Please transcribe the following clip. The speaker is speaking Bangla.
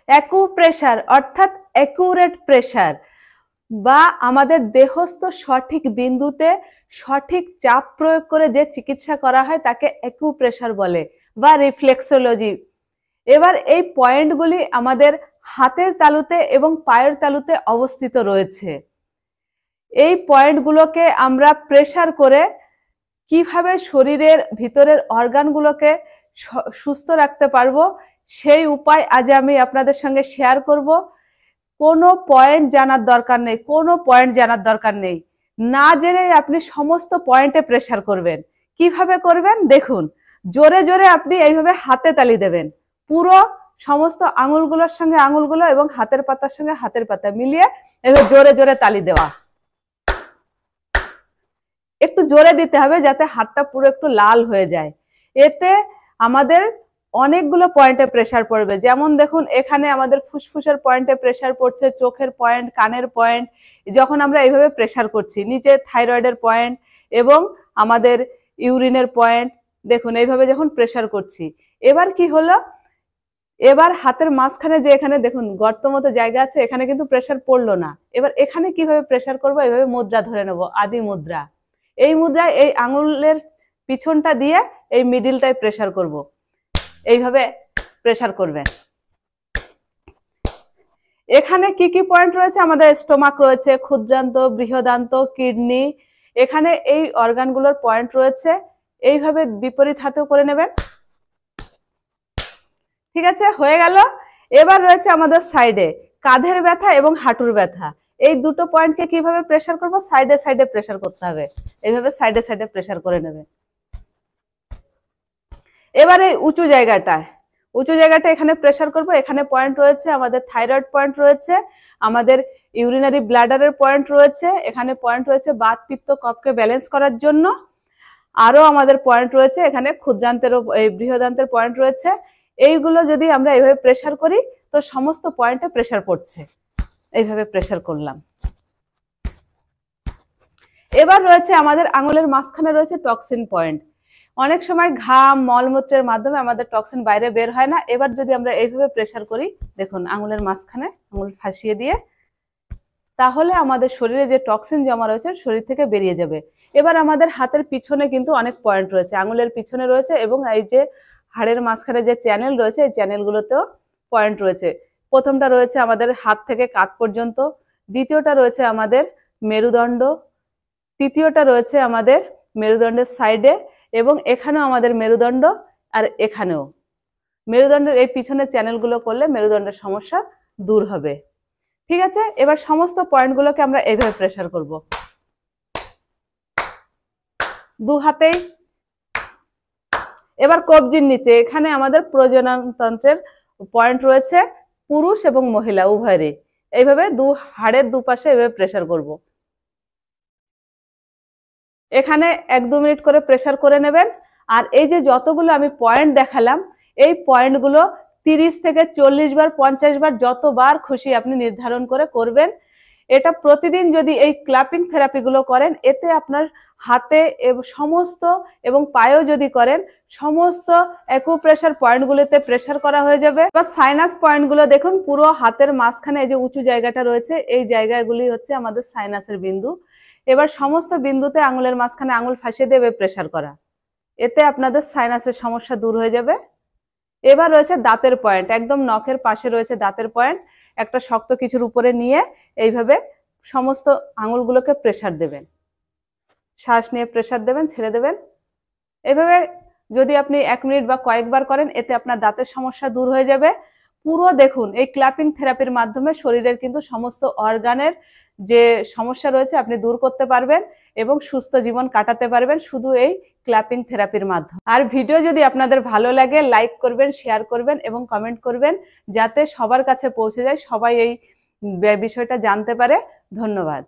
অ্যাকুপ্রেশার অর্থাৎ অ্যাকুরেট প্রেশার বা আমাদের দেহস্থ সঠিক বিন্দুতে সঠিক চাপ প্রয়োগ করে যে চিকিৎসা করা হয় তাকে অ্যাকুপ্রেশার বলে বা রিফ্লেক্সোলজি। এবার এই পয়েন্টগুলি আমাদের হাতের তালুতে এবং পায়ের তালুতে অবস্থিত রয়েছে। এই পয়েন্টগুলোকে আমরা প্রেসার করে কিভাবে শরীরের ভিতরের অর্গানগুলোকে সুস্থ রাখতে পারবো সেই উপায় আজ আমি আপনাদের সঙ্গে শেয়ার করব। কোনো পয়েন্ট জানার দরকার নেই, কোনো পয়েন্ট জানার দরকার নেই, না জেনে আপনি সমস্ত পয়েন্টে প্রেসার করবেন। কিভাবে করবেন দেখুন। জোরে জোরে আপনি এইভাবে হাতে তালি দেবেন, পুরো সমস্ত আঙুলগুলোর সঙ্গে আঙুলগুলো এবং হাতের পাতার সঙ্গে হাতের পাতা মিলিয়ে এভাবে জোরে জোরে তালি দেওয়া। একটু জোরে দিতে হবে যাতে হাতটা পুরো একটু লাল হয়ে যায়। এতে আমাদের অনেকগুলো পয়েন্টে প্রেসার পড়বে। যেমন দেখুন এখানে আমাদের ফুসফুসের পয়েন্টে প্রেসার পড়ছে, চোখের পয়েন্ট, কানের পয়েন্ট। যখন আমরা এইভাবে প্রেসার করছি, নিচে থাইরয়েডের পয়েন্ট এবং আমাদের ইউরিনের পয়েন্ট, দেখুন এইভাবে যখন প্রেসার করছি, এবার কি হলো, এবার হাতের মাঝখানে যে এখানে দেখুন গর্ত মতো জায়গা আছে, এখানে কিন্তু প্রেসার পড়লো না। এবার এখানে কিভাবে প্রেসার করবো, এইভাবে মুদ্রা ধরে নেব, আদি মুদ্রা। এই মুদ্রায় এই আঙুলের পিছনটা দিয়ে এই মিডিলটায় প্রেসার করব, এইভাবে প্রেসার করবেন। এখানে কি কি পয়েন্ট রয়েছে, আমাদের স্টোমাক রয়েছে, ক্ষুদ্রান্ত, বৃহদান্ত, কিডনি, এখানে এই অর্গানগুলোর পয়েন্ট রয়েছে। এইভাবে বিপরীত হাতেও করে নেবেন। ঠিক আছে, হয়ে গেল। এবার রয়েছে আমাদের সাইডে কাঁধের ব্যথা এবং হাঁটুর ব্যথা। এই দুটো পয়েন্টকে কিভাবে প্রেসার করব, সাইডে সাইডে প্রেসার করতে হবে। এইভাবে সাইডে সাইডে প্রেসার করে নেবে। এবার এই উঁচু জায়গাটা এখানে প্রেসার করব। এখানে পয়েন্ট রয়েছে, আমাদের থাইরয়েড পয়েন্ট রয়েছে, আমাদের ইউরিনারি ব্লাডারের পয়েন্ট রয়েছে, এখানে পয়েন্ট রয়েছে বাত পিত্ত কফকে ব্যালেন্স করার জন্য। আরো আমাদের পয়েন্ট রয়েছে, এখানে ক্ষুদ্রান্তের বৃহদান্তের পয়েন্ট রয়েছে। এইগুলো যদি আমরা এইভাবে প্রেসার করি তো সমস্ত পয়েন্টে প্রেসার পড়ছে। এইভাবে প্রেসার করলাম। এবার রয়েছে আমাদের আঙুলের মাঝখানে রয়েছে টক্সিন পয়েন্ট। অনেক সময় ঘাম, মলমূত্রের মাধ্যমে আমাদের টক্সিন বাইরে বের হয় না। এবার যদি আমরা এইভাবে প্রেসার করি, দেখুন আঙুলের মাঝখানে আঙুল ফাঁসিয়ে দিয়ে, তাহলে আমাদের শরীরে যে টক্সিন জমা রয়েছে শরীর থেকে বেরিয়ে যাবে। এবার আমাদের হাতের পিছনে কিন্তু অনেক পয়েন্ট রয়েছে, আঙুলের পিছনে রয়েছে এবং এই যে হাড়ের মাঝখানে যে চ্যানেল রয়েছে এই চ্যানেলগুলোতেও পয়েন্ট রয়েছে। প্রথমটা রয়েছে আমাদের হাত থেকে কাঁধ পর্যন্ত, দ্বিতীয়টা রয়েছে আমাদের মেরুদণ্ড, তৃতীয়টা রয়েছে আমাদের মেরুদণ্ডের সাইডে এবং এখানেও আমাদের মেরুদণ্ড, আর এখানেও মেরুদণ্ডের এই পিছনের চ্যানেলগুলো করলে মেরুদণ্ডের সমস্যা দূর হবে। ঠিক আছে, এবার সমস্ত পয়েন্টগুলোকে আমরা এইভাবে প্রেসার করব দু হাতেই। এবার কবজির নিচে এখানে আমাদের প্রজননতন্ত্রের পয়েন্ট রয়েছে, পুরুষ এবং মহিলা উভয়েরই। এইভাবে হাড়ের দুপাশে এভাবে প্রেসার করব। এখানে 1-2 মিনিট করে প্রেসার করে নেবেন। আর এই যে যতগুলো আমি পয়েন্ট দেখালাম, এই পয়েন্টগুলো 30 থেকে 40 বার, 50 বার, যতবার খুশি আপনি নির্ধারণ করে করবেন। এটা প্রতিদিন যদি এই ক্ল্যাপিং থেরাপিগুলো করেন, এতে আপনার হাতে সমস্ত এবং পায়েও যদি করেন, সমস্ত অ্যাকুপ্রেশার পয়েন্টগুলোতে প্রেসার করা হয়ে যাবে। বা সাইনাস পয়েন্টগুলো দেখুন, পুরো হাতের মাঝখানে এই যে উঁচু জায়গাটা রয়েছে, এই জায়গাগুলি হচ্ছে আমাদের সাইনাসের বিন্দু। এবার সমস্ত বিন্দুতে আঙুলের মাঝখানে আঙুল ফাঁসিয়ে দেবে প্রেসার করা, এতে আপনাদের সাইনাসের সমস্যা দূর হয়ে যাবে। এবার রয়েছে দাঁতের পয়েন্ট, একদম নখের পাশে রয়েছে দাঁতের পয়েন্ট। একটা শক্ত কিছুর উপরে নিয়ে এইভাবে সমস্ত আঙুলগুলোকে প্রেসার দেবেন, শ্বাস নিয়ে প্রেসার দেবেন, ছেড়ে দেবেন। এইভাবে যদি আপনি 1 মিনিট বা কয়েকবার করেন, এতে আপনার দাঁতের সমস্যা দূর হয়ে যাবে। পুরো দেখুন এই ক্ল্যাপিং থেরাপির মাধ্যমে শরীরের কিন্তু সমস্ত অর্গানের যে সমস্যা রয়েছে আপনি দূর করতে পারবেন এবং সুস্থ জীবন কাটাতে পারবেন শুধু এই ক্ল্যাপিং থেরাপির মাধ্যমে। আর ভিডিও যদি আপনাদের ভালো লাগে, লাইক করবেন, শেয়ার করবেন এবং কমেন্ট করবেন, যাতে সবার কাছে পৌঁছে যায়, সবাই এই বিষয়টা জানতে পারে। ধন্যবাদ।